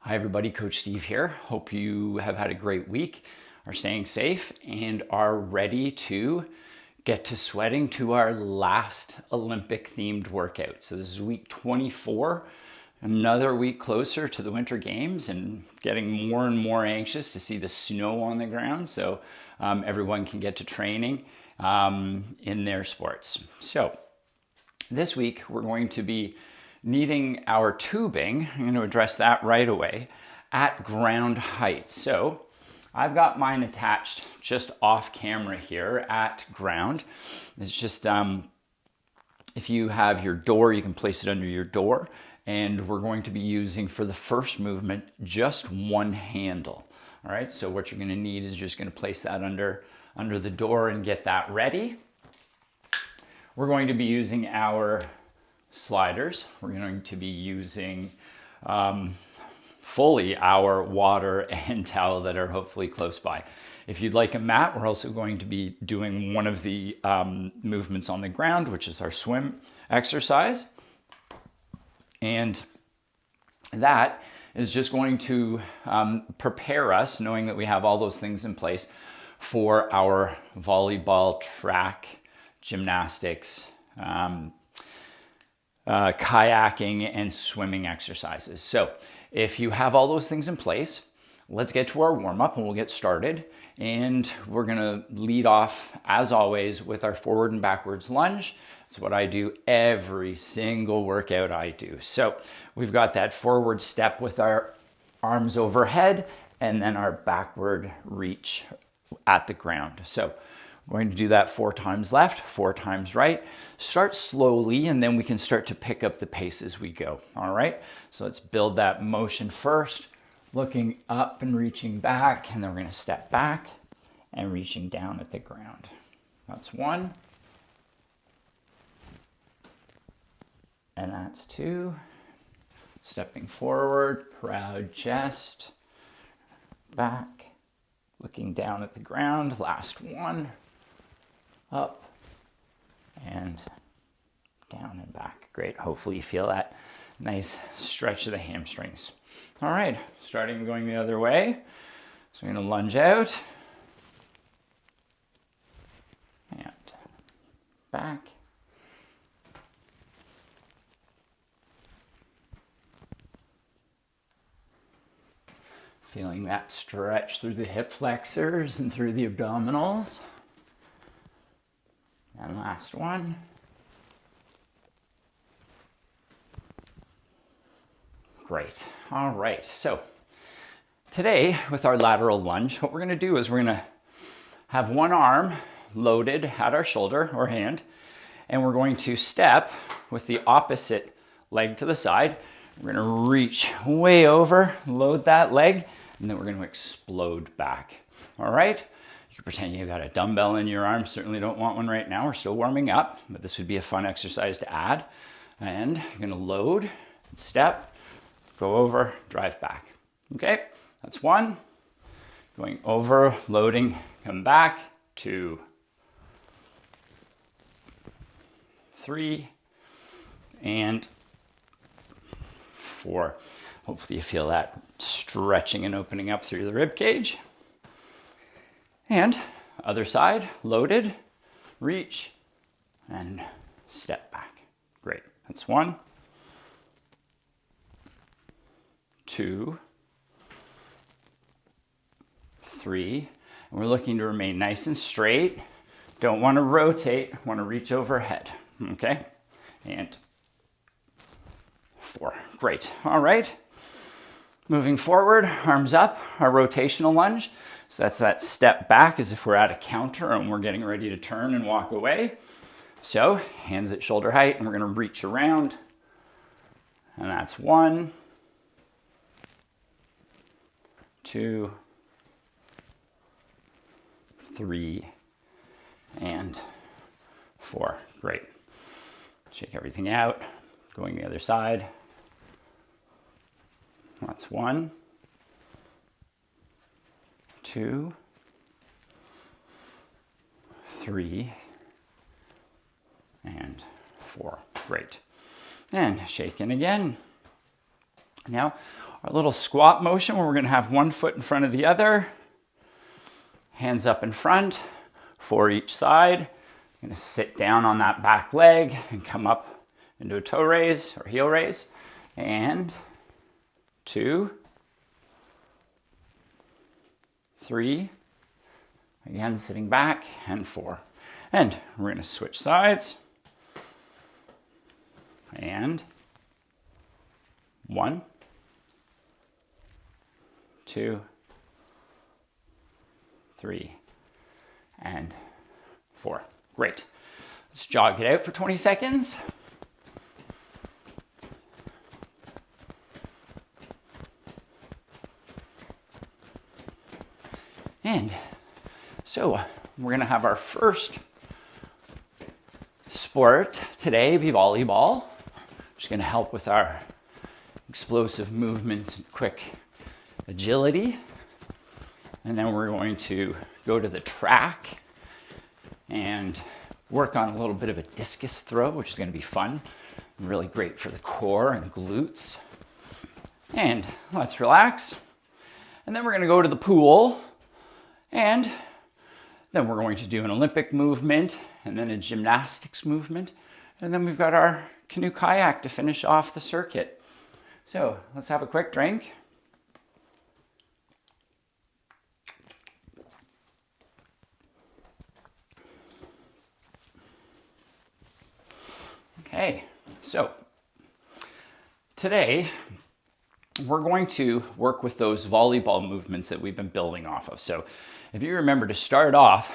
Hi everybody, Coach Steve here. Hope you have had a great week, are staying safe, and are ready to get to sweating to our last Olympic themed workout. So this is week 24, another week closer to the Winter Games and getting more and more anxious to see the snow on the ground so everyone can get to training in their sports. So this week we're going to be needing our tubing. I'm going to address that right away at ground height. So I've got mine attached just off camera here at ground. It's just, if you have your door, you can place it under your door. And we're going to be using for the first movement, just one handle. All right, so what you're going to need is just going to place that under the door and get that ready. We're going to be using our sliders. We're going to be using fully our water and towel that are hopefully close by. If you'd like a mat, we're also going to be doing one of the movements on the ground, which is our swim exercise. And that is just going to prepare us, knowing that we have all those things in place, for our volleyball, track, gymnastics, kayaking, and swimming exercises. So if you have all those things in place, let's get to our warm-up and we'll get started. And we're gonna lead off, as always, with our forward and backwards lunge. It's what I do every single workout I do. So we've got that forward step with our arms overhead and then our backward reach at the ground. So we're going to do that 4 times left, 4 times right. Start slowly and then we can start to pick up the pace as we go. All right, so let's build that motion first, looking up and reaching back, and then we're going to step back and reaching down at the ground. That's 1. And that's 2. Stepping forward, proud chest, back, looking down at the ground. Last 1. Up and down and back. Great. Hopefully you feel that nice stretch of the hamstrings. All right, starting going the other way. So we're going to lunge out and back. Feeling that stretch through the hip flexors and through the abdominals. And last 1. Great. All right. So today with our lateral lunge, what we're going to do is we're going to have one arm loaded at our shoulder or hand, and we're going to step with the opposite leg to the side. We're going to reach way over, load that leg, and then we're going to explode back. All right. You can pretend you've got a dumbbell in your arm. Certainly don't want one right now. We're still warming up, but this would be a fun exercise to add. And you're going to load, step, go over, drive back. Okay, that's 1. Going over, loading, come back. 2, 3, and 4. Hopefully you feel that stretching and opening up through the rib cage. And other side, loaded, reach, and step back. Great. That's 1, 2, 3. And we're looking to remain nice and straight. Don't want to rotate, want to reach overhead. Okay? And 4. Great. All right. Moving forward, arms up, our rotational lunge. So that's that step back as if we're at a counter and we're getting ready to turn and walk away. So hands at shoulder height, and we're going to reach around. And that's 1, 2, 3, and 4. Great. Shake everything out. Going the other side. That's 1, 2, 3, and 4. Great. And shake in again. Now, our little squat motion where we're gonna have one foot in front of the other, hands up in front, for each side. I'm gonna sit down on that back leg and come up into a toe raise or heel raise. And 2, 3, again, sitting back, and 4. And we're gonna switch sides. And 1, 2, 3, and 4. Great. Let's jog it out for 20 seconds. And so we're going to have our first sport today be volleyball, which is going to help with our explosive movements and quick agility. And then we're going to go to the track and work on a little bit of a discus throw, which is going to be fun and really great for the core and glutes. And let's relax. And then we're going to go to the pool, and then we're going to do an Olympic movement and then a gymnastics movement. And then we've got our canoe kayak to finish off the circuit. So let's have a quick drink. Okay, so today we're going to work with those volleyball movements that we've been building off of. So if you remember, to start off,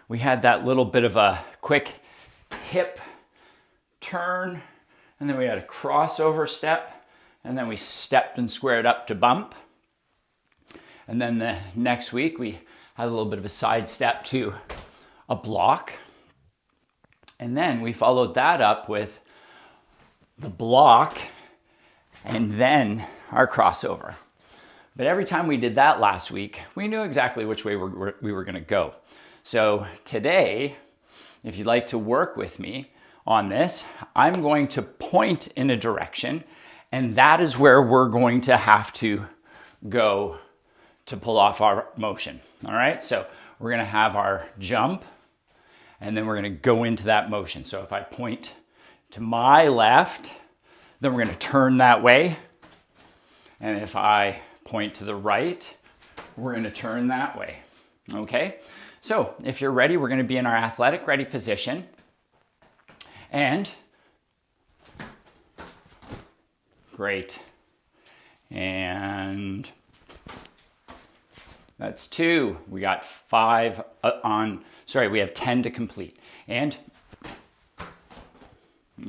we had that little bit of a quick hip turn, and then we had a crossover step, and then we stepped and squared up to bump. And then the next week we had a little bit of a side step to a block. And then we followed that up with the block and then our crossover. But every time we did that last week, we knew exactly which way we were gonna go. So today, if you'd like to work with me on this, I'm going to point in a direction, and that is where we're going to have to go to pull off our motion. All right, so we're gonna have our jump, and then we're gonna go into that motion. So if I point to my left, then we're gonna turn that way. And if I point to the right, we're gonna turn that way, okay? So if you're ready, we're gonna be in our athletic ready position. And, great. And that's 2. We got 5 we have 10 to complete. And,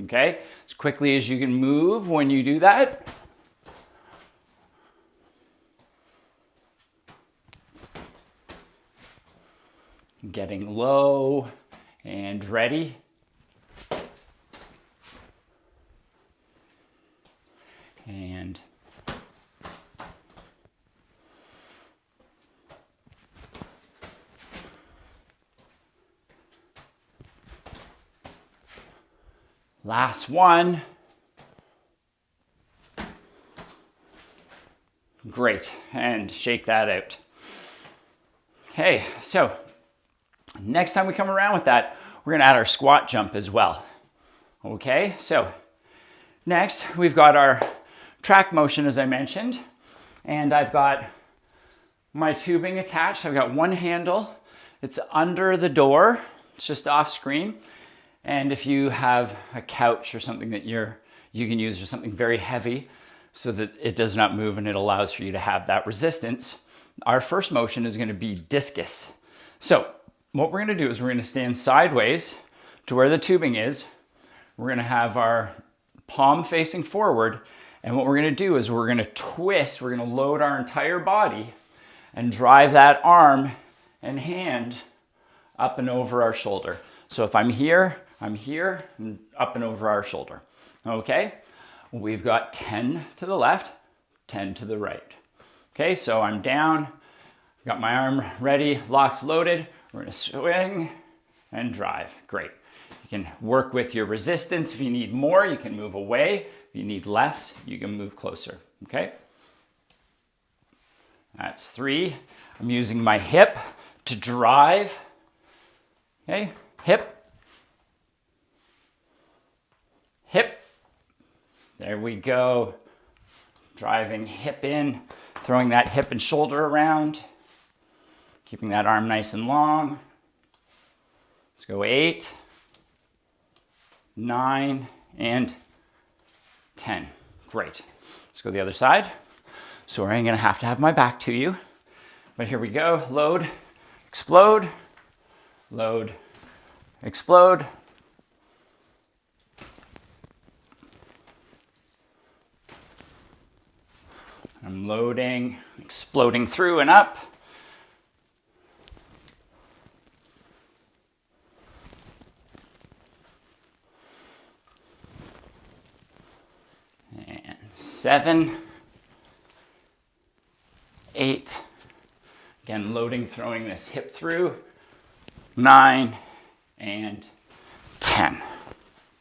okay, as quickly as you can move when you do that. Getting low and ready. And last one. Great, and shake that out. Okay, so next time we come around with that, we're gonna add our squat jump as well. Okay, so next we've got our track motion, as I mentioned, and I've got my tubing attached. I've got one handle, it's under the door, it's just off screen. And if you have a couch or something that you can use, or something very heavy so that it does not move and it allows for you to have that resistance, our first motion is gonna be discus. So what we're gonna do is we're gonna stand sideways to where the tubing is. We're gonna have our palm facing forward. And what we're gonna do is we're gonna twist, we're gonna load our entire body and drive that arm and hand up and over our shoulder. So if I'm here, and up and over our shoulder. Okay, we've got 10 to the left, 10 to the right. Okay, so I'm down, got my arm ready, locked, loaded. We're gonna swing and drive. Great. You can work with your resistance. If you need more, you can move away. If you need less, you can move closer. Okay, That's 3. I'm using my hip to drive. Okay, hip, hip. There we go. Driving hip in, throwing that hip and shoulder around, keeping that arm nice and long. Let's go 8, 9, and 10. Great. Let's go the other side. Sorry, I'm gonna have to have my back to you. But here we go. Load, explode, load, explode. I'm loading, exploding through and up. And 7, 8. Again, loading, throwing this hip through. 9 and 10.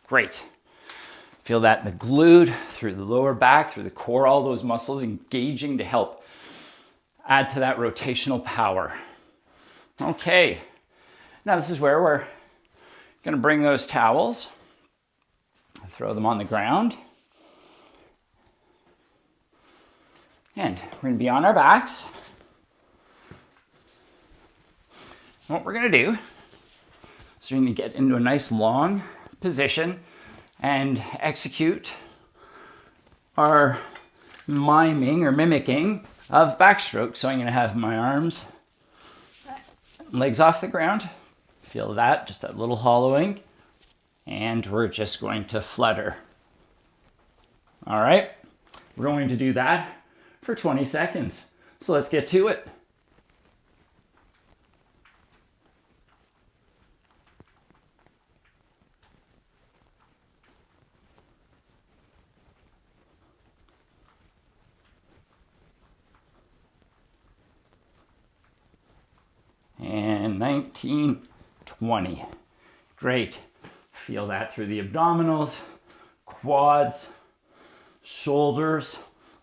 Great. Feel that in the glute, through the lower back, through the core, all those muscles engaging to help add to that rotational power. Okay, now this is where we're gonna bring those towels, throw them on the ground, and we're gonna be on our backs. What we're gonna do is we're gonna get into a nice long position and execute our miming or mimicking of backstroke. So I'm gonna have my arms, legs off the ground. Feel that, just that little hollowing. And we're just going to flutter. All right, we're going to do that for 20 seconds. So let's get to it. And 19, 20. Great. Feel that through the abdominals, quads, shoulders,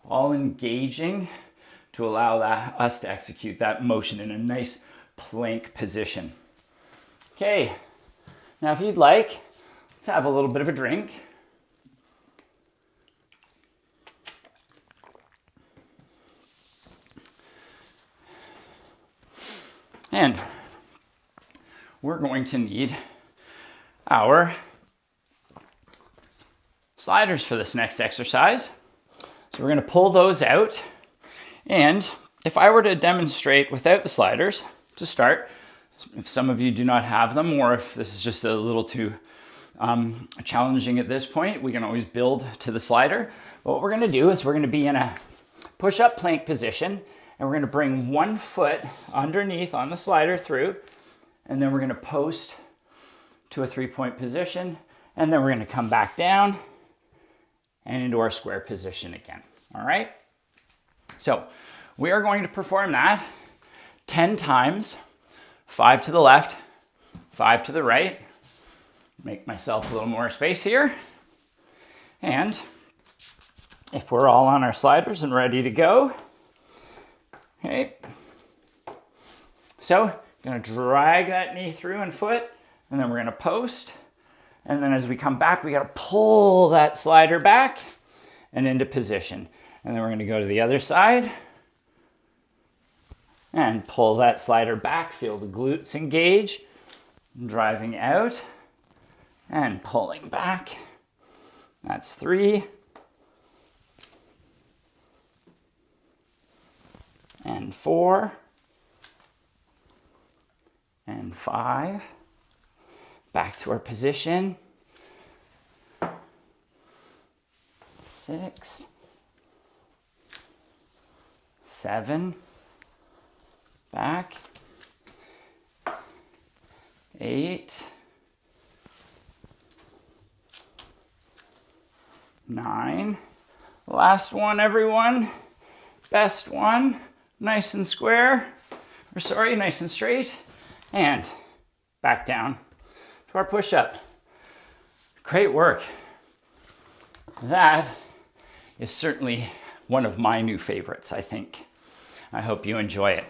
all engaging to allow us to execute that motion in a nice plank position. Okay, now if you'd like, let's have a little bit of a drink. And we're going to need our sliders for this next exercise. So we're going to pull those out. And if I were to demonstrate without the sliders to start, if some of you do not have them, or if this is just a little too challenging at this point, we can always build to the slider. But what we're going to do is we're going to be in a push-up plank position. And we're gonna bring one foot underneath on the slider through, and then we're gonna post to a 3-point position, and then we're gonna come back down and into our square position again, all right? So we are going to perform that 10 times, 5 to the left, 5 to the right. Make myself a little more space here. And if we're all on our sliders and ready to go, okay, so gonna drag that knee through and foot, and then we're gonna post. And then as we come back, we gotta pull that slider back and into position. And then we're gonna go to the other side and pull that slider back. Feel the glutes engage, driving out and pulling back. That's 3. And 4, and 5, back to our position, 6, 7, back, 8, 9, last one everyone, best one. Nice and square, or sorry, nice and straight, and back down to our push-up. Great work. That is certainly one of my new favorites, I think. I hope you enjoy it.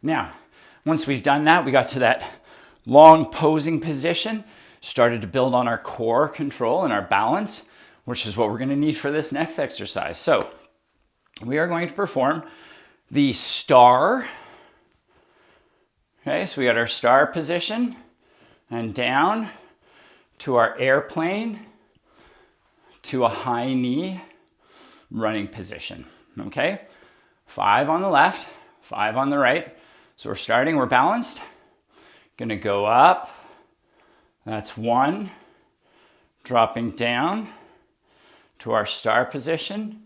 Now, once we've done that, we got to that long posing position, started to build on our core control and our balance, which is what we're going to need for this next exercise. So we are going to perform the star. Okay, so we got our star position and down to our airplane to a high knee running position. Okay, 5 on the left, 5 on the right. So we're balanced. Gonna go up. That's 1. Dropping down to our star position.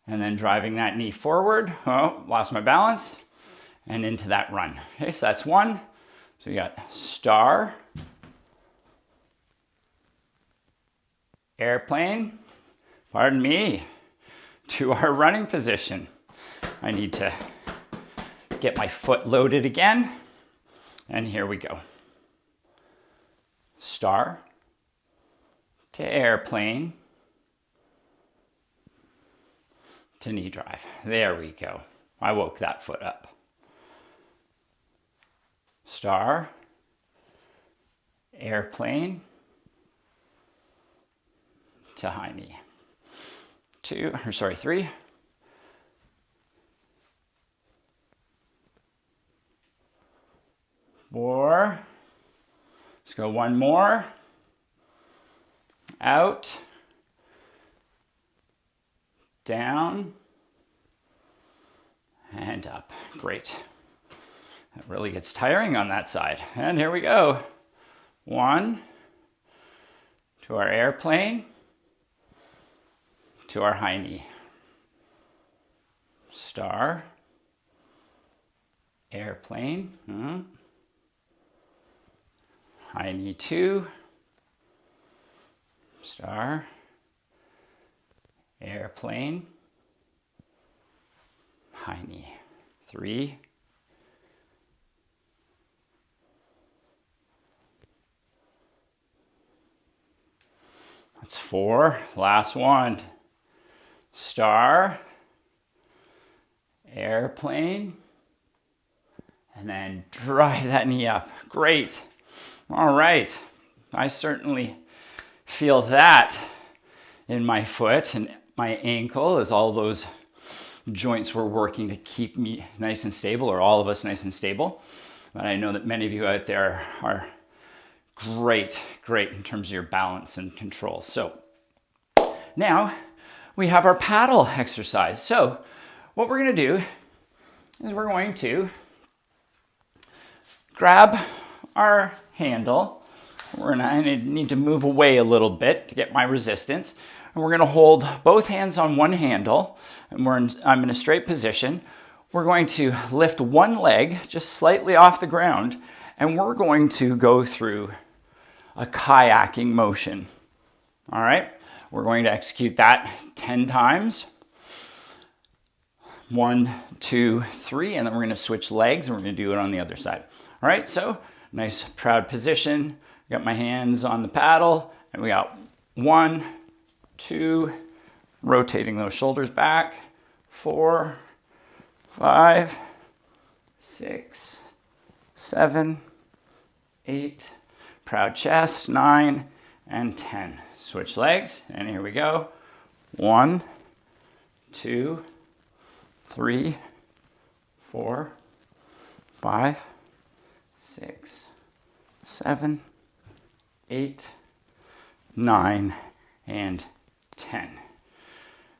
And then driving that knee forward. Oh, lost my balance. And into that run. Okay, so that's 1. So we got star, airplane, pardon me, to our running position. I need to get my foot loaded again. And here we go. Star to airplane to knee drive. There we go. I woke that foot up. Star, airplane to high knee. 3. 4. Let's go 1 more. Out. Down. And up. Great. That really gets tiring on that side. And here we go. 1 to our airplane to our high knee. Star, airplane, high knee 2, star, airplane, high knee 3, that's 4, last one. Star, airplane, and then drive that knee up. Great. All right. I certainly feel that in my foot and my ankle as all those joints were working to keep me nice and stable, or all of us nice and stable. But I know that many of you out there are great in terms of your balance and control. So now we have our paddle exercise. So what we're going to do is we're going to grab our handle. I need to move away a little bit to get my resistance. And we're going to hold both hands on one handle, and I'm in a straight position. We're going to lift one leg just slightly off the ground, and we're going to go through a kayaking motion. All right? We're going to execute that 10 times. 1, 2, 3, and then we're going to switch legs, and we're going to do it on the other side. All right, so nice proud position. Got my hands on the paddle, and we got 1, 2, rotating those shoulders back, 4, 5, 6, 7, 8, proud chest, 9, and 10. Switch legs, and here we go. 1, 2, 3, 4, 5, 6, 7, 8, 9, and 10.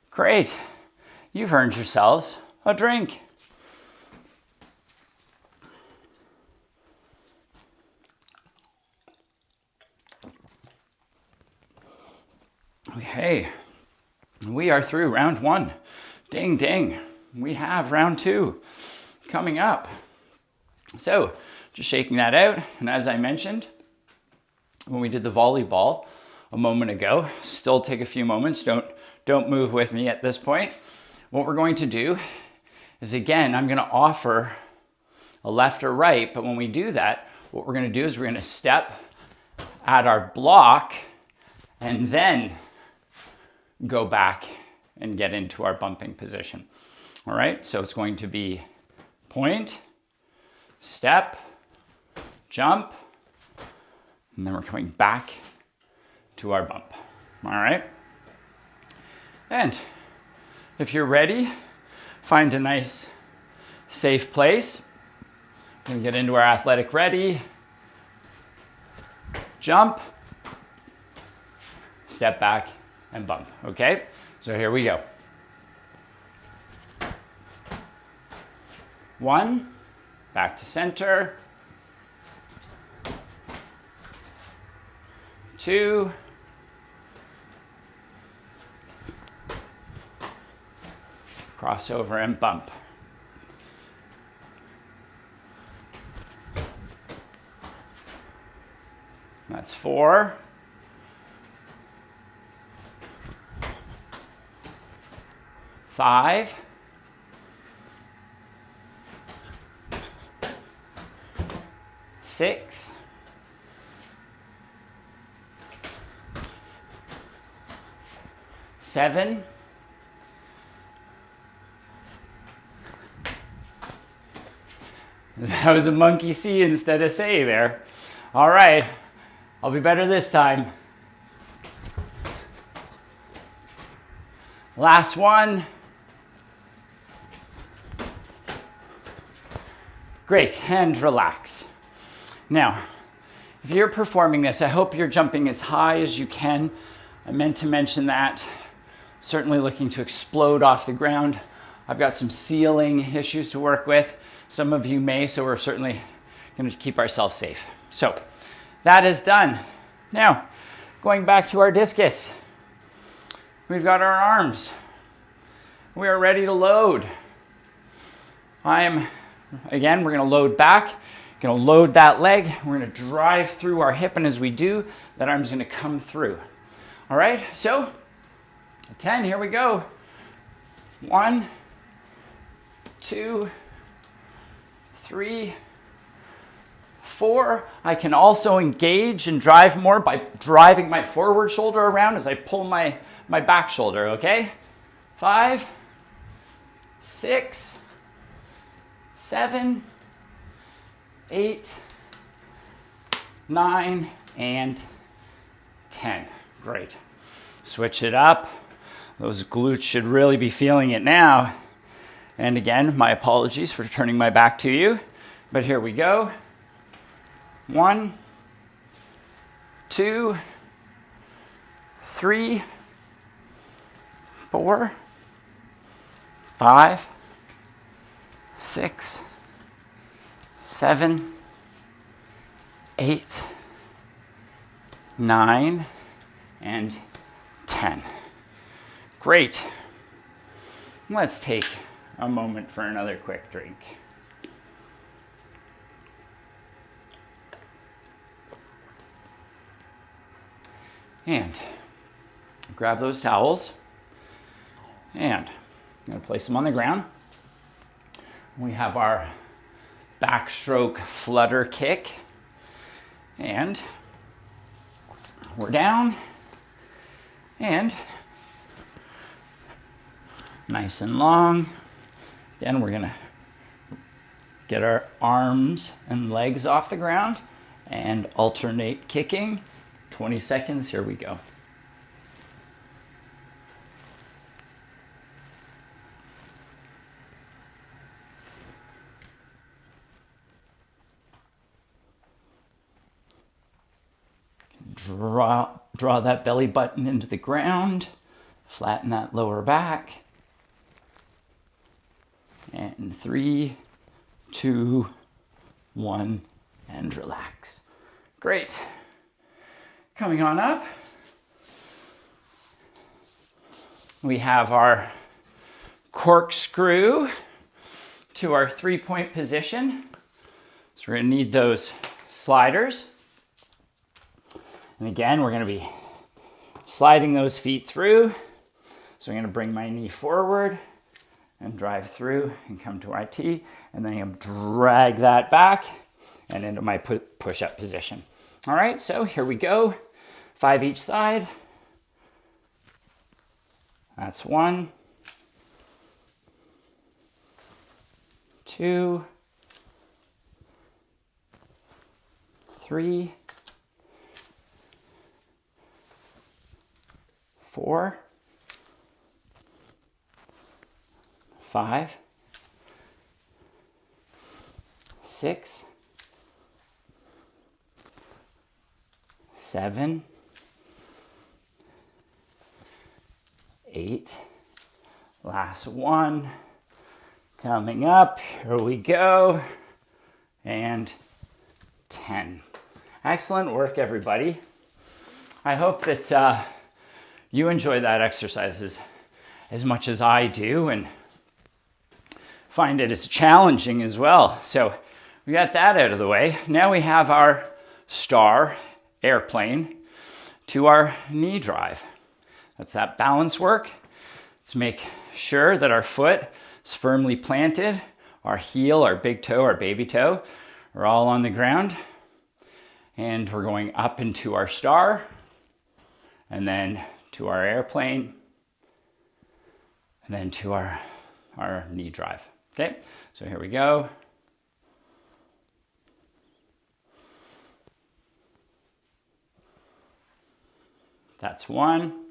Great. You've earned yourselves a drink. Okay, we are through round 1. Ding, ding. We have round 2 coming up. So, just shaking that out. And as I mentioned, when we did the volleyball a moment ago, still take a few moments. Don't move with me at this point. What we're going to do is, again, I'm going to offer a left or right. But when we do that, what we're going to do is we're going to step at our block and then go back and get into our bumping position. All right, so it's going to be point, step, jump, and then we're coming back to our bump. All right? And if you're ready, find a nice, safe place. We're gonna get into our athletic ready. Jump, step back, and bump, okay? So here we go. 1, back to center. 2, crossover and bump. That's 4. 5. 6. 7. 'That was a monkey see instead of say there. All right, I'll be better this time. Last one. Great, and relax. Now, if you're performing this, I hope you're jumping as high as you can. I meant to mention that. Certainly looking to explode off the ground. I've got some ceiling issues to work with. Some of you may, so we're certainly going to keep ourselves safe. So that is done. Now, going back to our discus. We've got our arms. We are ready to load. Again, we're going to load back. Going to load that leg. We're going to drive through our hip, and as we do, that arm's going to come through. All right, so 10, here we go. 1, 2, 3, 4. I can also engage and drive more by driving my forward shoulder around as I pull my back shoulder, okay? 5, 6, 7, 8, 9, and 10. Great. Switch it up. Those glutes should really be feeling it now. And again, my apologies for turning my back to you, but here we go. 1, 2, 3, 4, 5, 6, 7, 8, 9, and 10. Great. Let's take a moment for another quick drink. And grab those towels, and I'm going to place them on the ground. We have our backstroke flutter kick, and we're down, and nice and long. Again, we're going to get our arms and legs off the ground and alternate kicking. 20 seconds, here we go. Draw that belly button into the ground, flatten that lower back. And 3, 2, 1, and relax. Great. Coming on up, we have our corkscrew to our 3-point position. So we're going to need those sliders. And again, we're going to be sliding those feet through. So I'm going to bring my knee forward and drive through and come to our T, and then I'm going to drag that back and into my push-up position. All right, so here we go. 5 each side. That's 1. 2, 3, 4, 5, 6, 7, 8. Last one. Coming up. Here we go. And 10. Excellent work, everybody. I hope that you enjoy that exercise as much as I do and find it as challenging as well. So we got that out of the way. Now we have our star airplane to our knee drive. That's that balance work. Let's make sure that our foot is firmly planted. Our heel, our big toe, our baby toe are all on the ground. And we're going up into our star and then to our airplane and then to our knee drive. Okay, so here we go. That's one.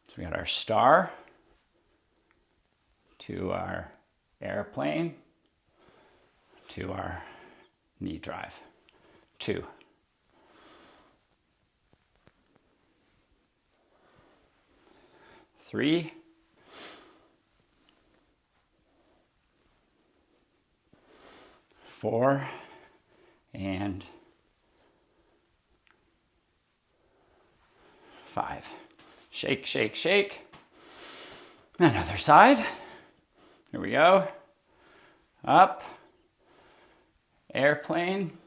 So we got our star to our airplane to our knee drive. 2. 3. 4. And 5. Shake, shake, shake. Another side. Here we go. Up. Airplane.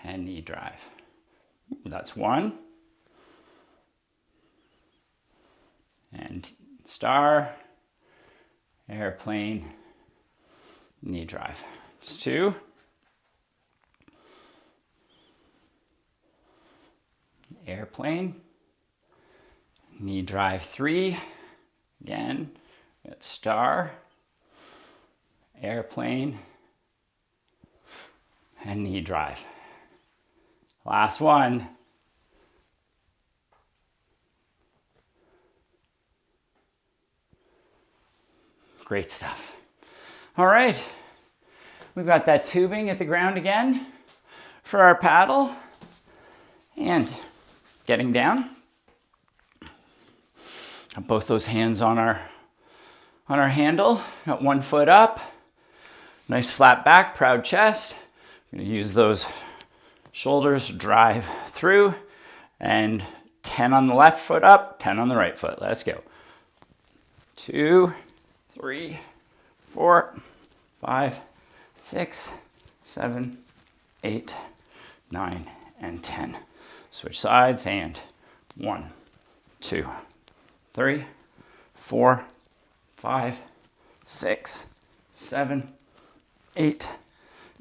And knee drive. That's 1. And star. Airplane. Knee drive. It's 2. Airplane. Knee drive. 3. Again, it's star, airplane, and knee drive. Last one. Great stuff. All right, we've got that tubing at the ground again for our paddle and getting down. Got both those hands on our handle. Got one foot up. Nice flat back, proud chest. I'm going to use those shoulders to drive through. And 10 on the left foot up, 10 on the right foot. Let's go. 2, 3, 4, 5, 6, 7, 8, 9, and 10. Switch sides and 1, 2, 3, 4, 5, 6, 7, 8,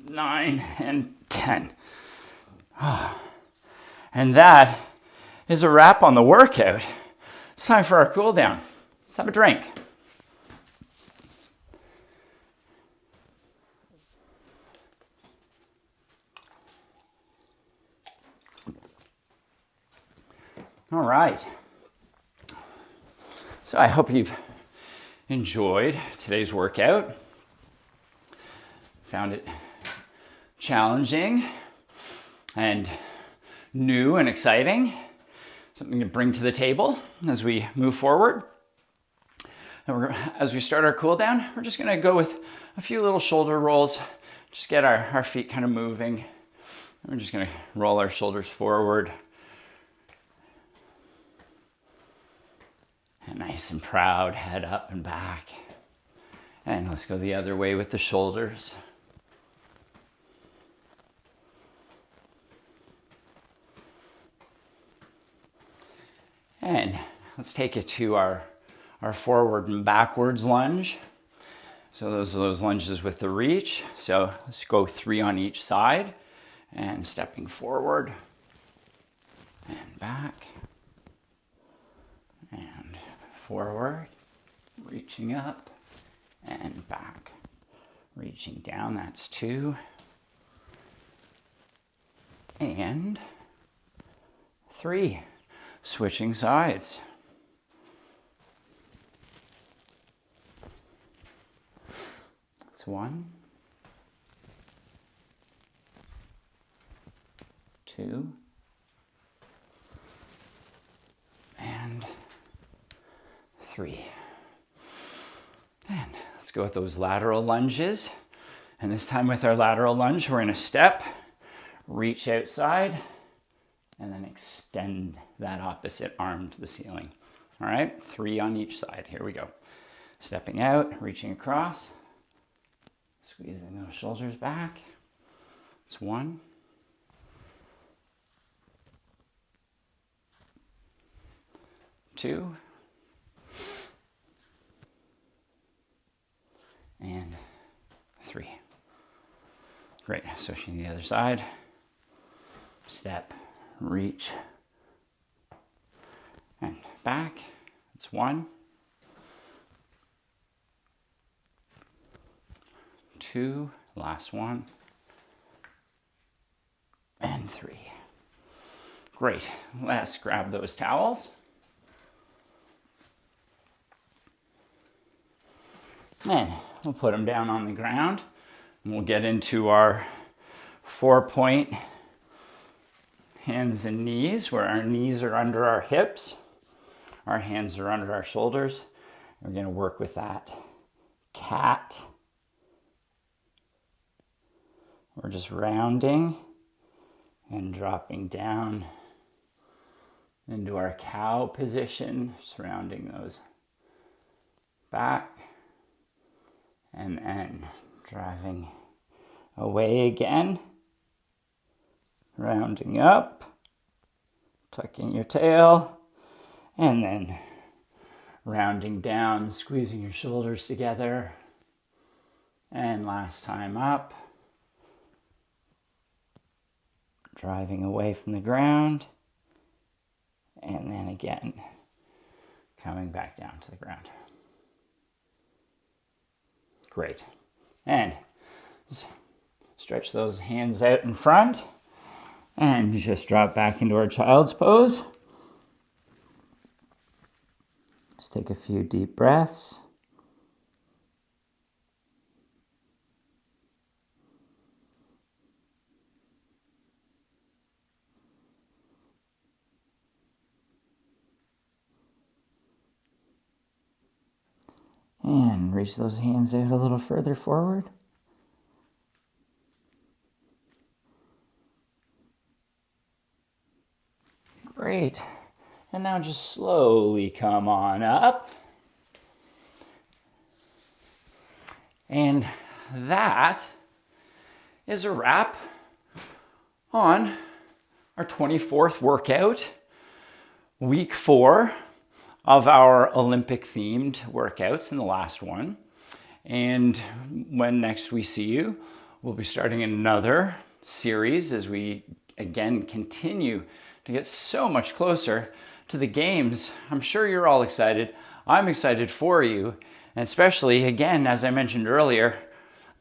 9, and 10. And that is a wrap on the workout. It's time for our cool down. Let's have a drink. All right. So I hope you've enjoyed today's workout. Found it challenging and new and exciting. Something to bring to the table as we move forward. And as we start our cool down, we're just gonna go with a few little shoulder rolls. Just get our feet kind of moving. And we're just gonna roll our shoulders forward. And nice and proud, head up and back. And let's go the other way with the shoulders. And let's take it to our forward and backwards lunge. So those are those lunges with the reach. So let's go 3 on each side and stepping forward and back and forward, reaching up and back. Reaching down, that's 2. And 3. Switching sides. That's 1. 2. And 3. And let's go with those lateral lunges. And this time with our lateral lunge, we're in a step, reach outside, and then extend that opposite arm to the ceiling. All right, 3 on each side. Here we go. Stepping out, reaching across, squeezing those shoulders back. It's 1. 2. And 3. Great, switching to the other side. Step, reach, and back. It's 1. 2, last one. And 3. Great, let's grab those towels. And we'll put them down on the ground. And we'll get into our 4-point hands and knees, where our knees are under our hips, our hands are under our shoulders. We're going to work with that cat. We're just rounding and dropping down into our cow position, surrounding those back, and then driving away again, rounding up, tucking your tail, and then rounding down, squeezing your shoulders together, and last time up, driving away from the ground, and then again, coming back down to the ground. Great. And stretch those hands out in front and just drop back into our child's pose. Just take a few deep breaths. And reach those hands out a little further forward. Great. And now just slowly come on up. And that is a wrap on our 24th workout, week 4 of our Olympic themed workouts in the last one. And when next we see you, we'll be starting another series as we again continue to get so much closer to the games. I'm sure you're all excited. I'm excited for you. And especially, again, as I mentioned earlier,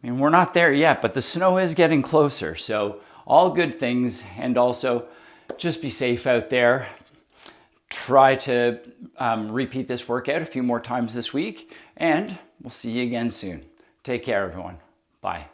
I mean, we're not there yet, but the snow is getting closer. So all good things. And also just be safe out there. Try to repeat this workout a few more times this week, and we'll see you again soon. Take care, everyone. Bye.